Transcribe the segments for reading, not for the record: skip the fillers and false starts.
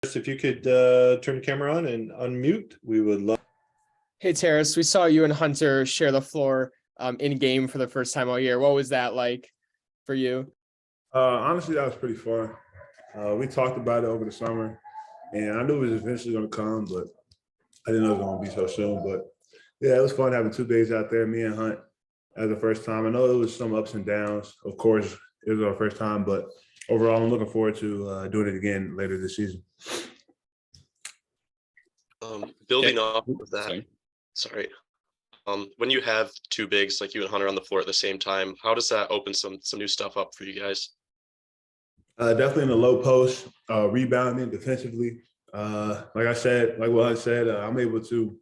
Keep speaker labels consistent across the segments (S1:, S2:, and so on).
S1: If you could turn the camera on and unmute, we would love.
S2: Hey, Tarris, we saw you and Hunter share the floor in game for the first time all year. What was that like for you?
S3: Honestly, that was pretty fun. We talked about it over the summer, and I knew it was eventually going to come, but I didn't know it was going to be so soon. But yeah, it was fun having 2 days out there, me and Hunt, as the first time. I know it was some ups and downs. Of course, it was our first time, but overall, I'm looking forward to doing it again later this season.
S4: Building off of that, when you have 2 bigs like you and Hunter on the floor at the same time, how does that open some new stuff up for you guys?
S3: Definitely in the low post, rebounding defensively. Like what Hunt said, I'm able to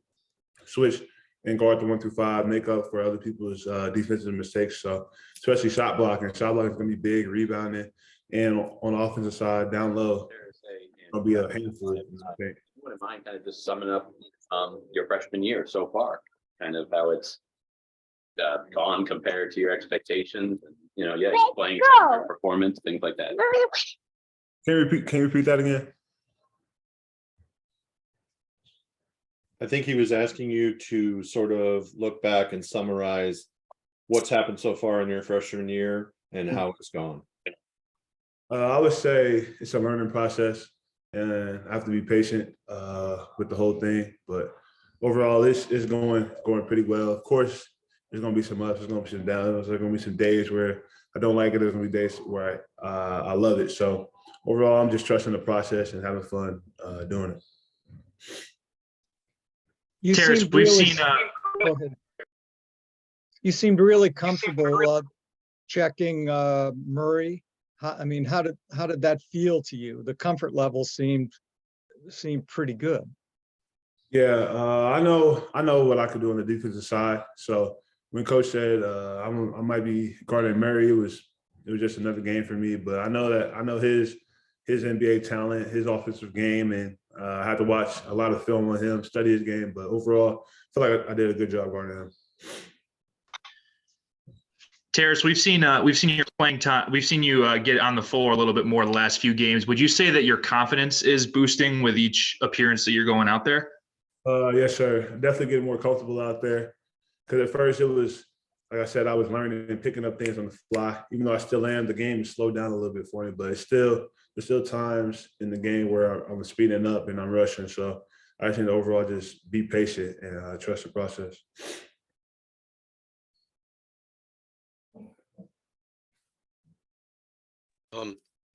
S3: switch and guard the 1 through 5, make up for other people's defensive mistakes. So especially shot blocking. Shot blocking is going to be big, rebounding, and on the offensive side, down low, it'll be a handful.
S5: Wouldn't mind kind of just summing up your freshman year so far, kind of how it's gone compared to your expectations, and playing performance, things like that.
S3: Can you repeat that again?
S1: I think he was asking you to sort of look back and summarize what's happened so far in your freshman year and how it's gone.
S3: I would say it's a learning process, and I have to be patient with the whole thing. But overall, it's going pretty well. Of course, there's going to be some ups, there's going to be some downs, there's going to be some days where I don't like it. There's going to be days where I love it. So overall, I'm just trusting the process and having fun doing it.
S6: Tarris, we've seen. You seemed really comfortable checking Murray. How did that feel to you? The comfort level seemed pretty good.
S3: Yeah, I know what I could do on the defensive side. So when Coach said I might be guarding Murray, it was just another game for me. But I know his NBA talent, his offensive game, and I had to watch a lot of film on him, study his game. But overall, I feel like I did a good job guarding him.
S7: Tarris, we've seen your playing time. We've seen you get on the floor a little bit more the last few games. Would you say that your confidence is boosting with each appearance that you're going out there?
S3: Yes, sir. Definitely getting more comfortable out there. Because at first it was, like I said, I was learning and picking up things on the fly. Even though I still am, the game has slowed down a little bit for me. But there's still times in the game where I'm speeding up and I'm rushing. So I think overall just be patient and trust the process.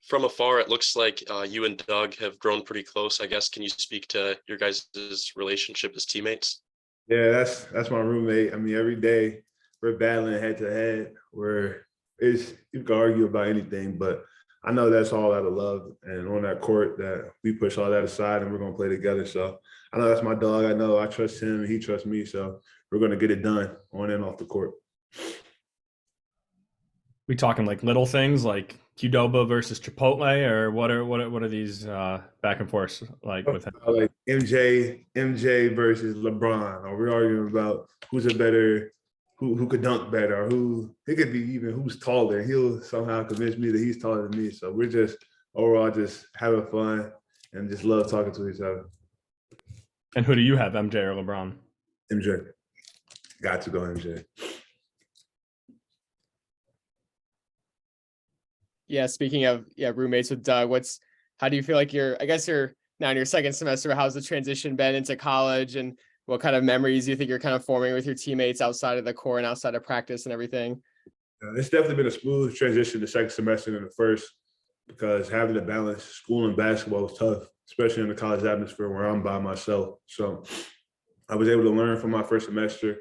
S4: From afar, it looks like you and Doug have grown pretty close, I guess. Can you speak to your guys' relationship as teammates?
S3: Yeah, that's my roommate. I mean, every day we're battling head to head. You can argue about anything, but I know that's all out of love. And on that court, that we push all that aside and we're going to play together. So I know that's my dog. I know I trust him and he trusts me. So we're going to get it done on and off the court.
S8: We talking like little things like Qdoba versus Chipotle, or what are these back and forth like with him?
S3: Like MJ versus LeBron, or we're arguing about who's a better, who could dunk better, or it could be even who's taller. He'll somehow convince me that he's taller than me. So we're just overall just having fun and just love talking to each other.
S8: And who do you have, MJ or LeBron?
S3: MJ. Got to go MJ.
S2: Yeah, speaking of roommates with Doug, how do you feel like you're now in your second semester? How's the transition been into college, and what kind of memories do you think you're kind of forming with your teammates outside of the court and outside of practice and everything?
S3: It's definitely been a smooth transition the second semester than the first, because having to balance school and basketball was tough, especially in the college atmosphere where I'm by myself. So I was able to learn from my first semester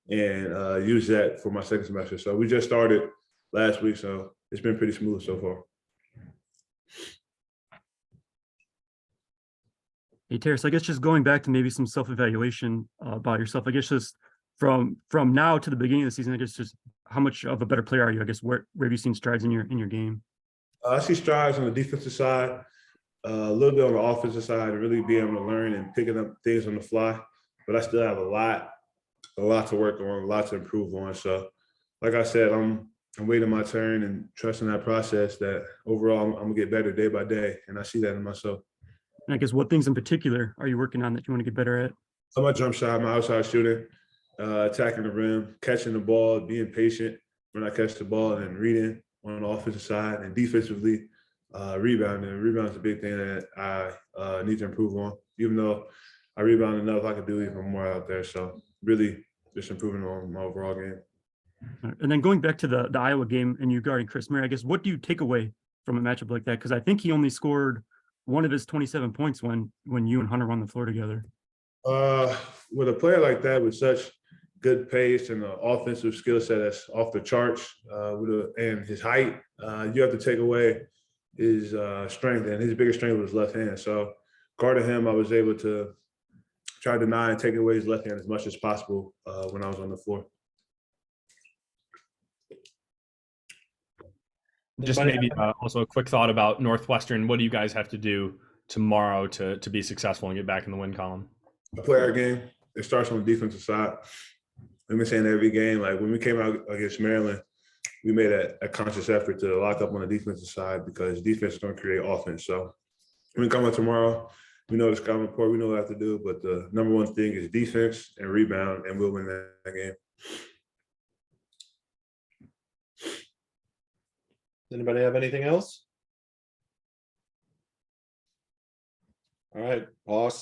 S3: and use that for my second semester. So we just started last week, so it's been pretty smooth so far.
S9: Hey, Tarris, I guess just going back to maybe some self-evaluation about yourself, I guess just from now to the beginning of the season, I guess just how much of a better player are you? I guess where have you seen strides in your game?
S3: I see strides on the defensive side, a little bit on the offensive side, and really being able to learn and picking up things on the fly. But I still have a lot to work on, a lot to improve on. So, like I said, I'm waiting my turn and trusting that process that overall I'm going to get better day by day. And I see that in myself.
S9: And I guess what things in particular are you working on that you want to get better at?
S3: So my jump shot, my outside shooting, attacking the rim, catching the ball, being patient when I catch the ball, and reading on the offensive side, and defensively, rebounding. Rebound is a big thing that I need to improve on. Even though I rebound enough, I could do even more out there. So really just improving on my overall game.
S9: And then going back to the Iowa game and you guarding Chris Murray, I guess what do you take away from a matchup like that? Because I think he only scored one of his 27 points when you and Hunter were on the floor together.
S3: With a player like that with such good pace and an offensive skill set that's off the charts, and his height, you have to take away his strength, and his biggest strength was his left hand. So guarding him, I was able to try to deny and take away his left hand as much as possible when I was on the floor.
S8: Just maybe also a quick thought about Northwestern. What do you guys have to do tomorrow to be successful and get back in the win column?
S3: Play our game. It starts on the defensive side. We've been saying every game, like when we came out against Maryland, we made a conscious effort to lock up on the defensive side because defense is going to create offense. So when we come out tomorrow, we know the scouting report, we know what we have to do, but the number one thing is defense and rebound, and we'll win that game.
S1: Anybody have anything else? All right, boss.